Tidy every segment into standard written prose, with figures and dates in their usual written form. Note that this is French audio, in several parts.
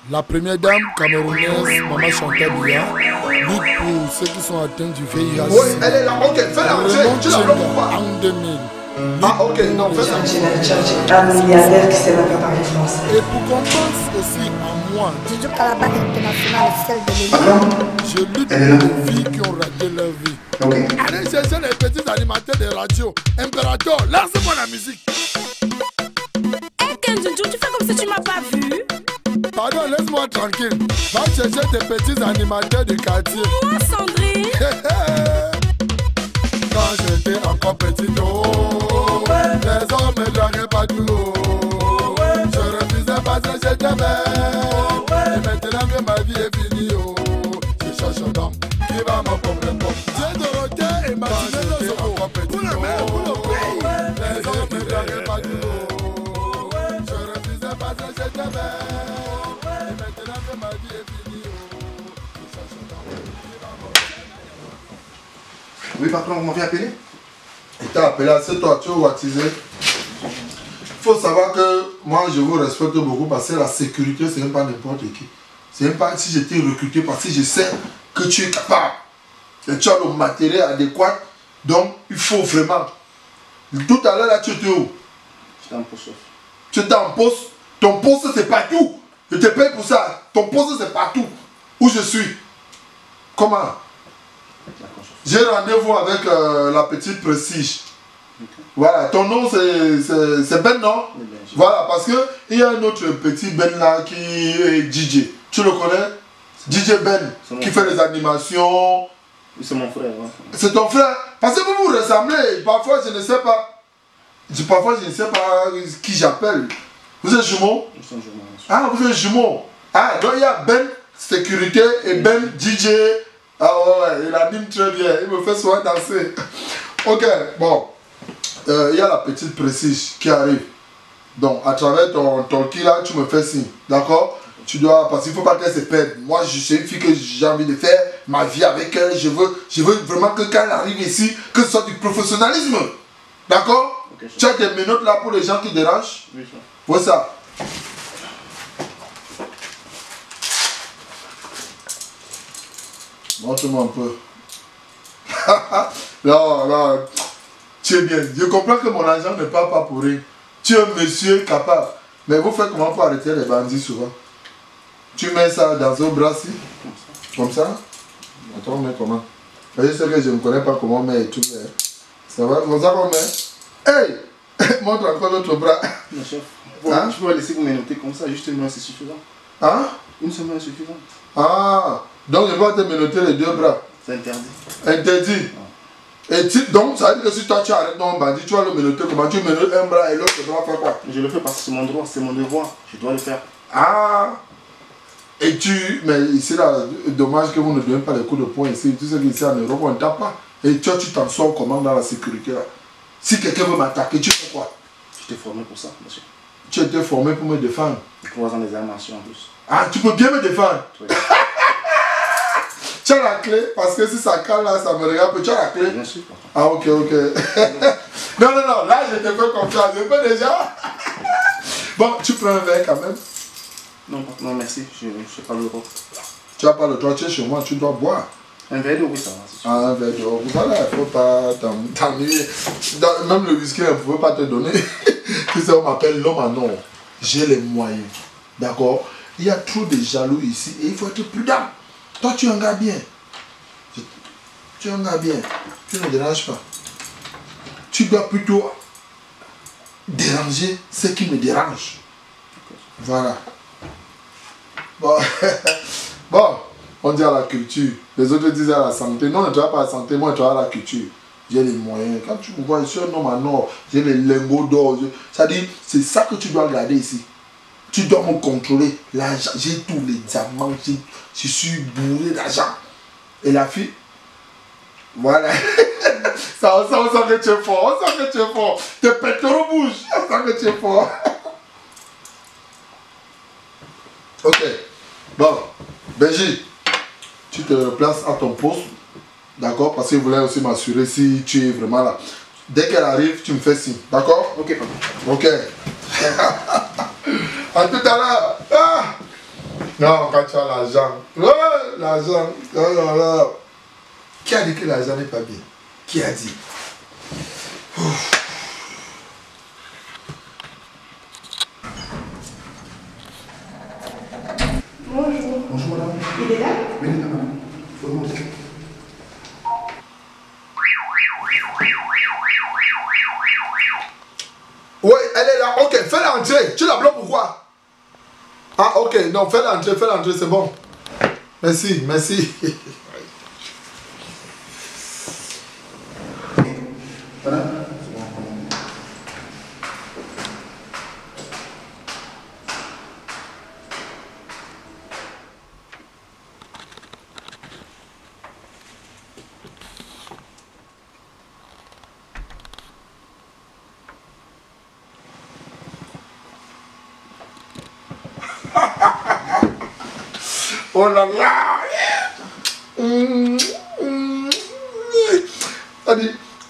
La première dame camerounaise, Maman Chantal Biya, lutte pour ceux qui sont atteints du VIH. Oui, elle est là, ok, fais-la, tu la bloques ou pas? En 2000. Ah, ok, non, fais ça. Un milliardaire qui sait même pas parler français. Et pour qu'on pense aussi à moi, Je joue à la Banque internationale, celle de l'État. je lutte pour les filles qui ont raté leur vie. Ok. Allez chercher les petits animateurs de radio. Impérator, lance-moi la musique. Hé Kenjunju, tu fais comme si tu m'as pas vu. Pardon, laisse-moi tranquille. Va chercher tes petits animateurs du quartier. Moi, Sandrine. Quand j'étais encore petit, oh, les hommes me draguaient partout. Je refusais parce que j'étais belle. Et maintenant que ma vie est finie, oh, je cherche un homme qui va me comprendre. J'ai Dorothée et Martinez de Soko. Pour le maire, pour le pays. Les hommes me draguaient partout. Je refusais parce que j'étais belle. Et maintenant que ma vie est finie, oh, je cherche un homme qui va me comprendre. Oui, patron, vous m'avez appelé? Il t'a appelé, c'est toi, tu es baptisé. Il faut savoir que moi je vous respecte beaucoup parce que la sécurité c'est même pas n'importe qui. C'est même pas si j'étais recruté parce que je sais que tu es capable. Et tu as le matériel adéquat. Donc il faut vraiment. Tout à l'heure là tu étais où? J'étais en poste. Tu étais en poste. Ton poste c'est partout. Je te paye pour ça. Ton poste c'est partout. Où je suis. Comment? J'ai rendez-vous avec la petite Prestige. Okay. Voilà, ton nom c'est Ben, non? Oui, voilà, parce qu'il y a un autre petit Ben là qui est DJ. Tu le connais? DJ Ben, qui fait les animations. C'est mon frère. Ouais. C'est ton frère? Parce que vous vous ressemblez. Parfois, je ne sais pas. Parfois, je ne sais pas qui j'appelle. Vous êtes jumeaux? Nous sommes jumeaux. Ah, vous êtes jumeaux. Ah, donc il y a Ben Sécurité et Ben DJ. Ah ouais, il anime très bien. Il me fait souvent danser. Ok, bon. Il y a la petite Précise qui arrive. Donc, à travers ton qui là, tu me fais signe. D'accord? Tu dois, parce qu'il ne faut pas qu'elle se perde. Moi, je suis une fille que j'ai envie de faire ma vie avec elle. Je veux vraiment que quand elle arrive ici, que ce soit du professionnalisme. D'accord? Okay, tu as des minutes là pour les gens qui dérangent? Oui, ça. Vois ça. Montre-moi un peu. Non, non. Tu es bien. Je comprends que mon argent ne part pas pour rien. Tu es un monsieur capable. Mais vous faites comment pour arrêter les bandits souvent? Tu mets ça dans un bras-ci? Comme ça? Attends, on met comment? Je sais que je ne connais pas comment on met et tout. Ça va? Comme ça qu'on met? Hey! Montre encore l'autre bras. Non, chef. Bon, hein? Je peux laisser vous menotter comme ça, juste une main, c'est suffisant. Hein? Une seule main est suffisante. Ah! Donc je dois te menotter les deux bras? C'est interdit. Interdit? Ah. Et donc ça veut dire que si toi tu arrêtes ton bandit, tu vas le menotter comment? Tu menottes un bras et l'autre doit faire quoi? Je le fais parce que c'est mon droit, c'est mon devoir. Je dois le faire. Ah! Et mais ici là, dommage que vous ne donnez pas les coups de poing ici. Tu sais qu'ici en Europe on ne tape pas. Et toi tu t'en sors comment dans la sécurité là? Si quelqu'un veut m'attaquer, tu fais quoi? J'étais formé pour ça, monsieur. Tu étais formé pour me défendre? 3 ans des arts martiaux en plus. Ah, tu peux bien me défendre? Oui. Tu as la clé? Parce que si ça cale là, ça me regarde. Tu as la clé? Bien sûr. Ah, ok, ok. Non, non, non, là je te fais confiance. Je peux déjà. Bon, tu prends un verre quand même? Non, non merci, je n'ai pas le droit. Tu n'as pas le droit, tu es chez moi, tu dois boire. Un verre d'eau, oui, ça va. Ah, un verre d'eau. Voilà, il ne faut pas t'ennuyer. Même le whisky, on ne pouvait pas te donner. Tu sais, on m'appelle l'homme en or. J'ai les moyens. D'accord? Il y a trop de jaloux ici et il faut être prudent. Toi, tu es un gars bien. Tu es un gars bien. Tu ne me déranges pas. Tu dois plutôt déranger ce qui me dérange. Voilà. Bon. Bon, on dit à la culture. Les autres disent à la santé. Non, ne travaille pas à la santé, moi je travaille à la culture. J'ai les moyens. Quand tu me vois, je suis un homme en or. J'ai les lingots d'or. C'est-à-dire, c'est ça que tu dois regarder ici. Tu dois me contrôler. L'argent, j'ai tous les diamants. Je suis bourré d'argent. Et la fille, voilà. Ça, on sent que tu es fort. On sent que tu es fort. Tes pectoraux bougent. On sent que tu es fort. Ok. Bon. Benji, tu te places à ton poste. D'accord? Parce que je voulais aussi m'assurer si tu es vraiment là. Dès qu'elle arrive, tu me fais signe. D'accord? Ok, papa. Ok. À tout à l'heure. Ah! Non, quand tu as l'argent. Ouais, l'argent. Oh là là. Qui a dit que l'argent n'est pas bien? Qui a dit? Bonjour. Bonjour madame. Il est là? Oui, il est là madame. Faut le montrer. Oui, elle est là. Ok, fais-la entrer. Tu la bloques pourquoi? Ah, ok. Non, fais-la entrer, c'est bon. Merci, merci. Madame? Oh là là.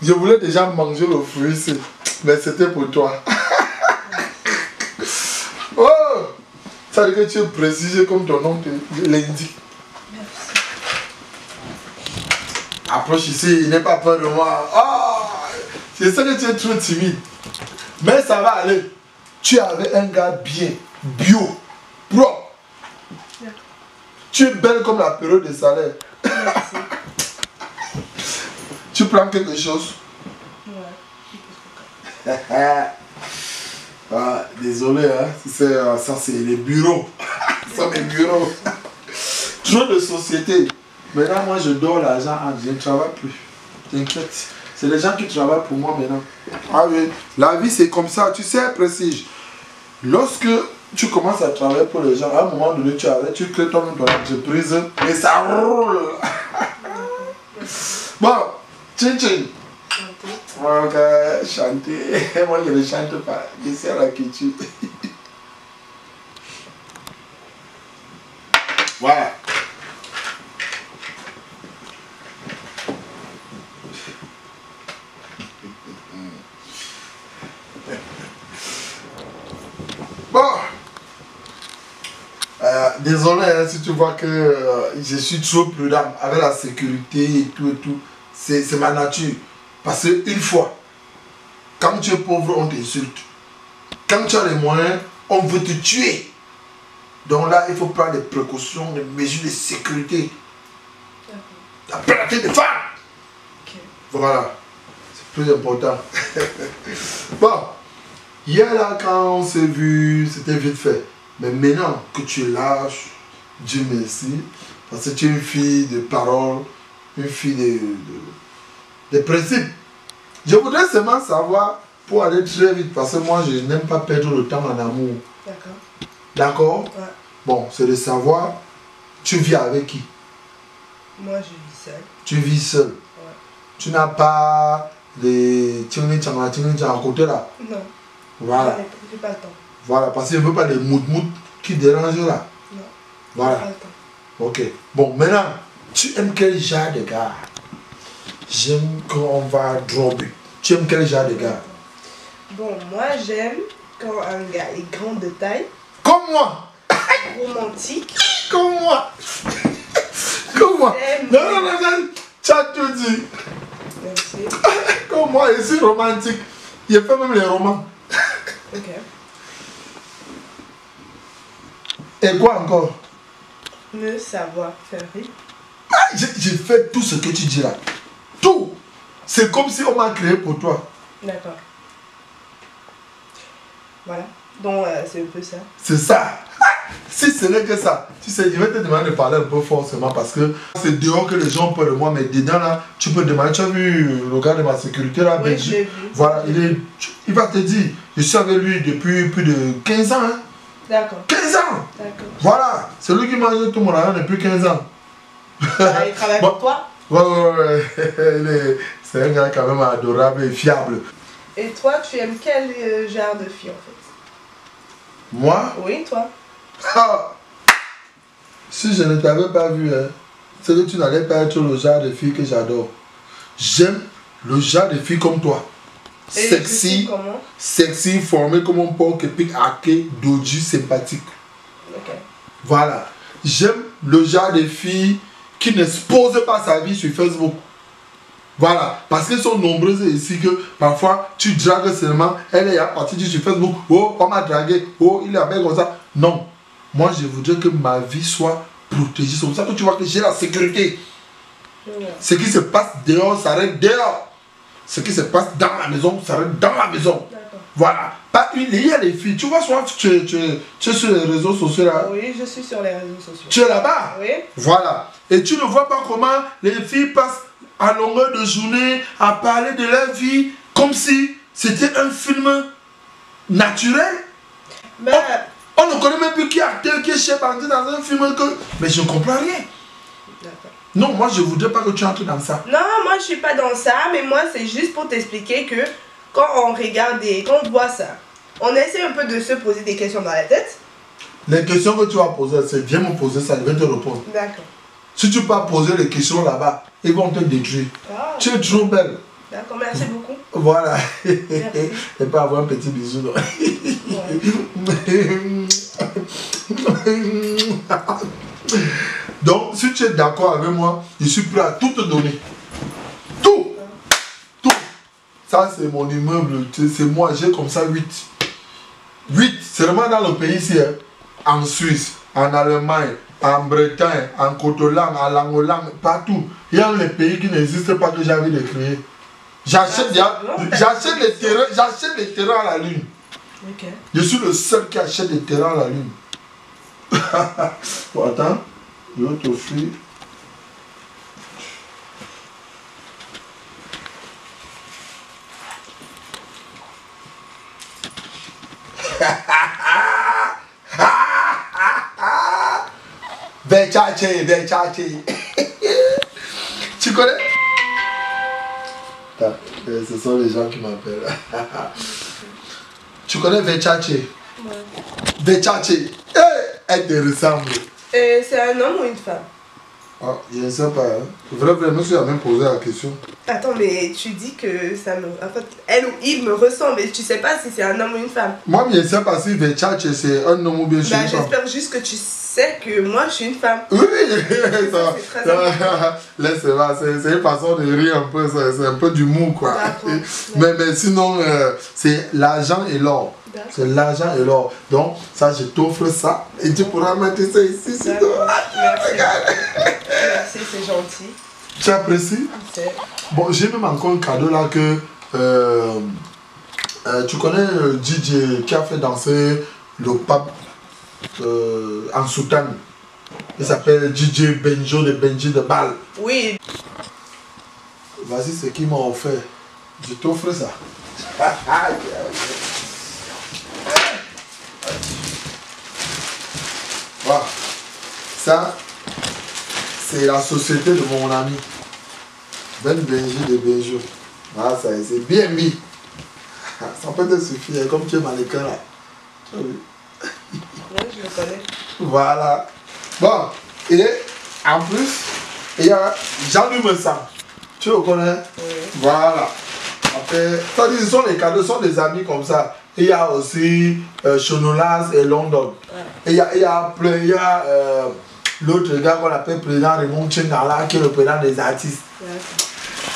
Je voulais déjà manger le fruit ici, mais c'était pour toi. Oh, ça veut dire que tu es précisé comme ton nom l'indique. Merci. Approche ici, il n'est pas peur de moi. Oh, c'est ça que tu es trop timide. Mais ça va aller. Tu es avec un gars bien, bio, propre. Tu es belle comme la période de salaire. Merci. Tu prends quelque chose? Ouais. Ah, désolé, hein. Ça c'est les bureaux. Ça c'est les bureaux. Trop de sociétés. Maintenant, moi je dors l'argent, je ne travaille plus. T'inquiète. C'est les gens qui travaillent pour moi maintenant. Ah oui, la vie c'est comme ça, tu sais, Prestige. Lorsque tu commences à travailler pour les gens, à un moment donné tu arrêtes, tu crées toi-même ton entreprise et ça roule. Bon, tchin tchin. Ok, chanter. Moi je ne chante pas, je sais la culture. Voilà. Bon, désolé hein, si tu vois que je suis trop prudent avec la sécurité et tout, c'est ma nature. Parce qu'une fois, quand tu es pauvre, on t'insulte. Quand tu as les moyens, on veut te tuer. Donc là, il faut prendre des précautions, des mesures de sécurité. La pénalité des femmes. Okay. Voilà, c'est plus important. Bon. Hier là, quand on s'est vu, c'était vite fait. Mais maintenant que tu es lâche, Dieu merci, parce que tu es une fille de parole, une fille de principe. Je voudrais seulement savoir, pour aller très vite, parce que moi je n'aime pas perdre le temps en amour. D'accord. D'accord? Ouais. Bon, c'est de savoir, tu vis avec qui? Moi, je vis seule. Tu vis seul. Ouais. Tu n'as pas les à côté là? Non. Voilà. J'ai pas le temps. Voilà, parce que je ne veux pas les mout qui dérangent là. Non. Voilà. J'ai pas le temps. Ok. Bon, maintenant, tu aimes quel genre de gars? J'aime quand on va dropper. Tu aimes quel genre de gars? Bon, moi, j'aime quand un gars est grand de taille, Comme moi. romantique. Comme moi. Comme moi. Non, tu as tout dit. Merci. Comme moi, je suis romantique. Je fais même les romans. Ok. Et quoi encore? Me savoir faire rire. Ah, j'ai fait tout ce que tu dis là. Tout. C'est comme si on m'a créé pour toi. D'accord. Voilà. Donc, c'est un peu ça. C'est ça. Si ce n'est que ça, tu sais, je vais te demander de parler un peu forcément parce que c'est dehors que les gens ont peur de moi, mais dedans là, tu peux demander, tu as vu le gars de ma sécurité là, Oui, je l'ai vu. Voilà, il va te dire, je suis avec lui depuis plus de 15 ans. Hein. D'accord. 15 ans. D'accord. Voilà, c'est lui qui mange tout mon argent depuis 15 ans. Ah, il travaille pour toi? Ouais. C'est un gars quand même adorable et fiable. Et toi, tu aimes quel genre de fille en fait? Moi? Oui, toi. Ah, si je ne t'avais pas vu, hein, c'est que tu n'allais pas être le genre de fille que j'adore. J'aime le genre de fille comme toi. Et Sexy, comment? sexy, formé comme un porc épic, hacké, dodu, sympathique. Ok. Voilà. j'aime le genre de filles qui n'exposent pas sa vie sur Facebook. Voilà, parce qu'elles sont nombreuses ici que parfois tu dragues seulement, elle est partie sur Facebook, oh, on m'a dragué, oh, il est avec comme ça. Non, moi je voudrais que ma vie soit protégée. C'est pour ça que tu vois que j'ai la sécurité. Ce qui se passe dehors, ça reste dehors. Ce qui se passe dans la maison, ça reste dans la maison. Voilà. Pas une, il y a des filles, tu vois, soit tu es sur les réseaux sociaux là. Oui, je suis sur les réseaux sociaux. Tu es là-bas. Oui. Voilà. Et tu ne vois pas comment les filles passent à longueur de journée à parler de leur vie comme si c'était un film naturel. Ben, On ne connaît même plus qui est acteur, qui est chef dans un film que... Mais je ne comprends rien. Non, moi je ne voudrais pas que tu entres dans ça. non, moi je suis pas dans ça, mais moi c'est juste pour t'expliquer que quand on regarde quand on voit ça, on essaie un peu de se poser des questions dans la tête. Les questions que tu vas poser, c'est viens me poser ça, je vais te répondre. D'accord. Si tu peux pas poser les questions là-bas, ils vont te détruire. Ah. Tu es trop belle. D'accord, merci beaucoup. Voilà. Merci. Et pas avoir un petit bisou. Non. Donc, si tu es d'accord avec moi, je suis prêt à tout te donner. Tout. Tout. Ça, c'est mon immeuble. C'est moi, j'ai comme ça 8. 8, c'est vraiment dans le pays ici. Hein. En Suisse, en Allemagne, en Bretagne, en Cotolang, en Langolang, partout. Il y a les pays qui n'existent pas que j'ai envie de créer. J'achète les terrains à la lune. Ok. Je suis le seul qui achète des terrains à la lune. Bon, attends, je vais t'offrir. Vechache. Tu connais? Ce sont les gens qui m'appellent. Tu connais Vechache? Ouais. Vechache. Elle te ressemble. C'est un homme ou une femme? Ah, je ne sais pas. Hein. Vraiment, tu as même posé la question. Attends, mais tu dis que ça me... En fait, elle ou il me ressemble, mais tu sais pas si c'est un homme ou une femme. Moi, je ne sais pas si Vechache c'est un homme ou bien une femme. J'espère juste que tu sais que moi, je suis une femme. Oui, ça, c'est une façon de rire un peu, c'est un peu d'humour quoi. Mais sinon, c'est l'argent et l'or. C'est l'argent et l'or. Donc, ça, je t'offre ça et tu pourras mettre ça ici. Merci. Merci, c'est gentil. Tu apprécies? Bon, j'ai même encore un cadeau là que tu connais DJ qui a fait danser le pape en soutane. Il s'appelle DJ Benjo de Benji de Bâle. Oui. Vas-y, ce qu'il m'a offert. Je t'offre ça. Voilà. Ça, c'est la société de mon ami. Ben Benji de Benjo. Ah, ça c'est bien mis. Ça peut te suffire, comme tu es mannequin là. Tu as vu? Oui, je le connais. Voilà. Bon, et en plus, il y a Jean-Louis Messam. Tu le connais? Oui. Voilà. Après, ce sont les cadeaux, ce sont des amis comme ça. Il y a aussi Chonolas et London. Ouais. Et il y a plein, il y a l'autre gars qu'on appelle président Raymond Tchengala, qui est le président des artistes. Ouais.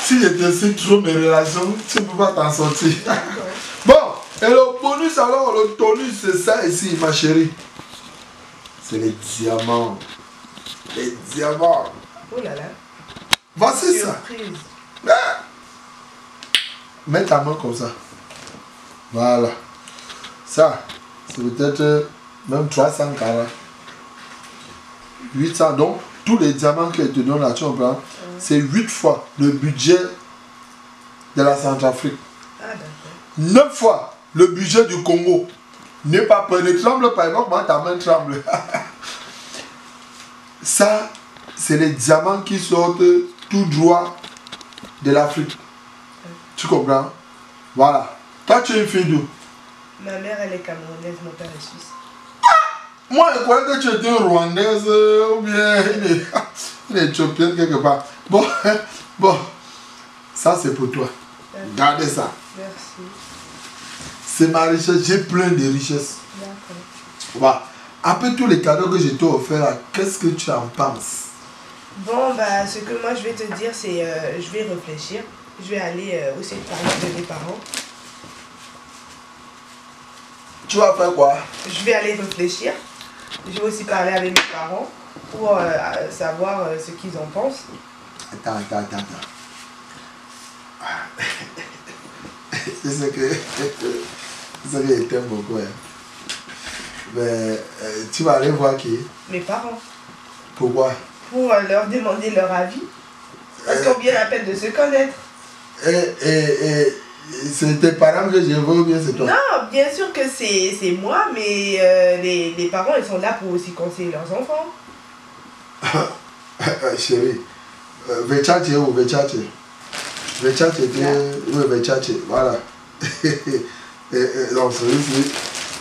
Si je te cite trop mes relations, tu ne peux pas t'en sortir. Bon, et le bonus alors, le tonus, c'est ça ici, ma chérie. C'est les diamants. Les diamants. Oh là là. Voici ça. Ah. Mets ta main comme ça. Voilà. Ça, c'est peut-être même 300 carats. 800. Donc, tous les diamants que te donnent là, tu comprends? C'est 8 fois le budget de la Centrafrique. Ah, 9 fois le budget du Congo. N'aie pas peur, ne tremble pas, moi ta main tremble. Ça, c'est les diamants qui sortent tout droit de l'Afrique. Tu comprends? Voilà. Toi, tu es une fille d'où? Ma mère, elle est camerounaise, mon père est suisse. Moi, je croyais que tu étais une rwandaise ou bien une éthiopienne quelque part. Bon, ça c'est pour toi. Gardez ça. Merci. C'est ma richesse, j'ai plein de richesses. D'accord. Voilà. Après tous les cadeaux que je t'ai offerts, qu'est-ce que tu en penses? Bon, bah, ce que moi je vais te dire, c'est je vais réfléchir. Je vais aller aussi parler de mes parents. Tu vas faire quoi? Je vais aller réfléchir. Je vais aussi parler avec mes parents pour savoir ce qu'ils en pensent. Attends. C'est ce que je t'aime beaucoup. Hein. Mais tu vas aller voir qui? Mes parents. Pourquoi? Pour leur demander leur avis. Parce qu'on vient la peine de se connaître. C'est tes parents que je veux ou bien c'est toi? Non, bien sûr que c'est moi, mais les parents, ils sont là pour aussi conseiller leurs enfants. Chérie, Vechache ou Vechache? Vechache, oui, Vechache, voilà. Donc, celui-ci,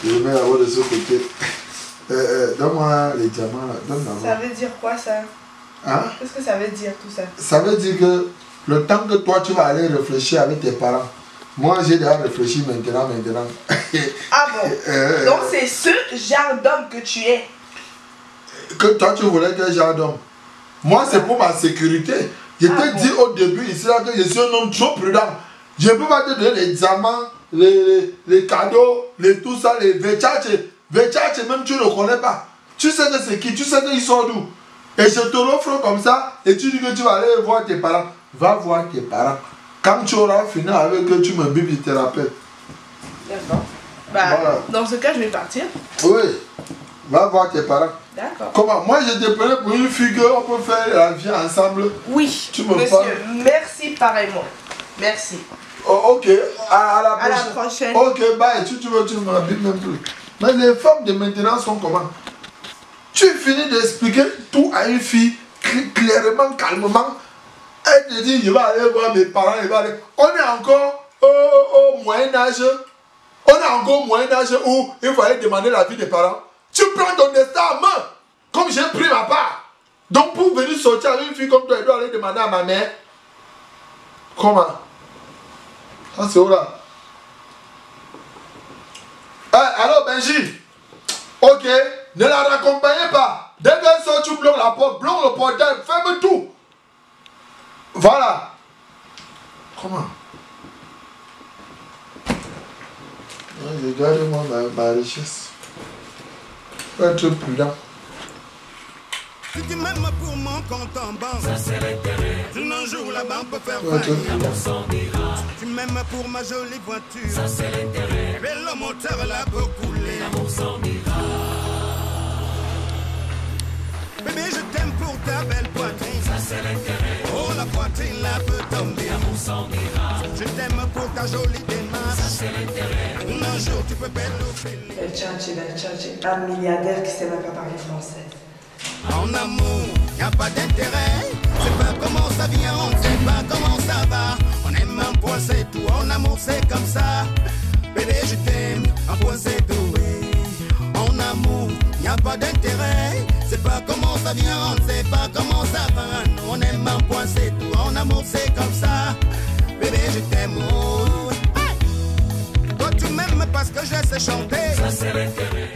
je le mets là-haut de ce côté. Donne-moi les diamants là, donne-moi. Ça veut dire quoi ça? Hein? Qu'est-ce que ça veut dire tout ça? Ça veut dire que le temps que toi tu vas aller réfléchir avec tes parents, moi j'ai déjà réfléchi maintenant. Ah bon? Donc c'est ce genre d'homme que tu es? Que toi tu voulais que genre d'homme. Moi c'est pour ma sécurité. Je t'ai dit au début ici là que je suis un homme trop prudent. Je ne peux pas te donner les diamants, les cadeaux, tout ça, les Vechache. Vechache même tu ne le connais pas. Tu sais que c'est qui, tu sais qu'ils sont d'où. Et je te l'offre comme ça et tu dis que tu vas aller voir tes parents. Va voir tes parents. Quand tu auras fini avec eux, tu me bibes, te rappelles. D'accord. Bah, voilà. Dans ce cas, je vais partir. Oui. Va voir tes parents. D'accord. Comment? Moi, je te prenais pour une fille on peut faire la vie ensemble. Oui, tu me monsieur. Parles. Merci pareillement. Merci. Oh, ok. À la prochaine. Ok, bye. Tu veux, tu me bibes même plus. Mais les femmes de maintenant sont comment? Tu finis d'expliquer tout à une fille clairement, calmement. Elle te dit, je vais aller voir mes parents, On est encore au Moyen-Âge. On est encore au Moyen-Âge où il faut aller demander l'avis des parents. Tu prends ton destin en main, comme j'ai pris ma part. Donc pour venir sortir avec une fille comme toi, elle doit aller demander à ma mère. Comment? Ça c'est où là? Alors Benji, ok, ne la raccompagnez pas. Dès qu'elle sort, tu bloques la porte, bloque le portail, ferme tout. Voilà. Comment? Je garde ma richesse. Faut être prudent. Si tu m'aimes pour mon compte en banque, ça c'est l'intérêt. Un jour la banque peut faire faillite. Tu m'aimes pour ma jolie voiture, ça c'est l'intérêt. Mais le moteur là peut couler. L'amour sans miracle. Bébé, je t'aime pour ta belle poitrine, ça c'est l'intérêt. Oh, la poitrine là peut tomber. L'amour sans miracle. Je t'aime pour ta jolie démarche, ça c'est l'intérêt. Un jour tu peux perdre le fil. Vechache, un milliardaire qui sait même pas parler français. En amour, y a pas d'intérêt. C'est pas comment ça vient, on sait pas comment ça va. On aime un point c'est tout, en amour c'est comme ça. Bébé je t'aime, un point c'est tout, oui. En amour, y a pas d'intérêt. C'est pas comment ça vient, on sait pas comment ça va. Nous on aime un point c'est tout, en amour c'est comme ça. Bébé je t'aime, oh. Hey. Toi tu m'aimes parce que je sais chanter, ça c'est l'intérêt.